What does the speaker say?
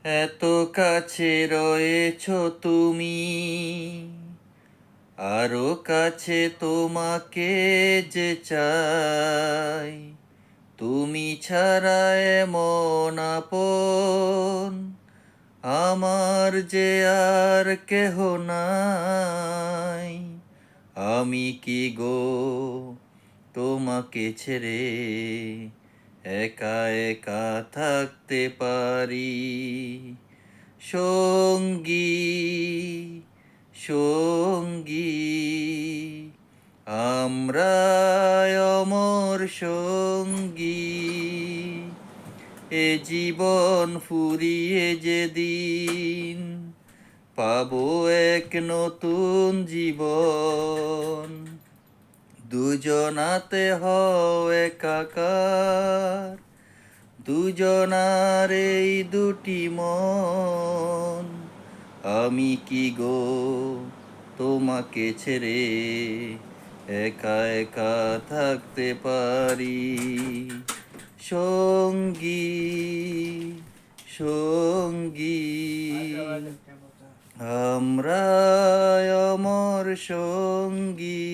এত কাছে রয়েছো তুমি, আরো কাছে তোমাকে যে চাই। তুমি ছাড়া এমন আপন আমার যে আর কেহ নাই। আমি কি গো তোমাকে ছেড়ে একা একা থাকতে পারি? সঙ্গী, সঙ্গী, আমরা অমর সঙ্গী। এ জীবন ফুরিয়ে যেদিন পাবো এক নতুন জীবন, দুজনাতে হও একাকার, দুজনার এই দুটি মন। আমি কি গো তোমাকে ছেড়ে একা একা থাকতে পারি? সঙ্গী, সঙ্গী, আমরা অমর সঙ্গী।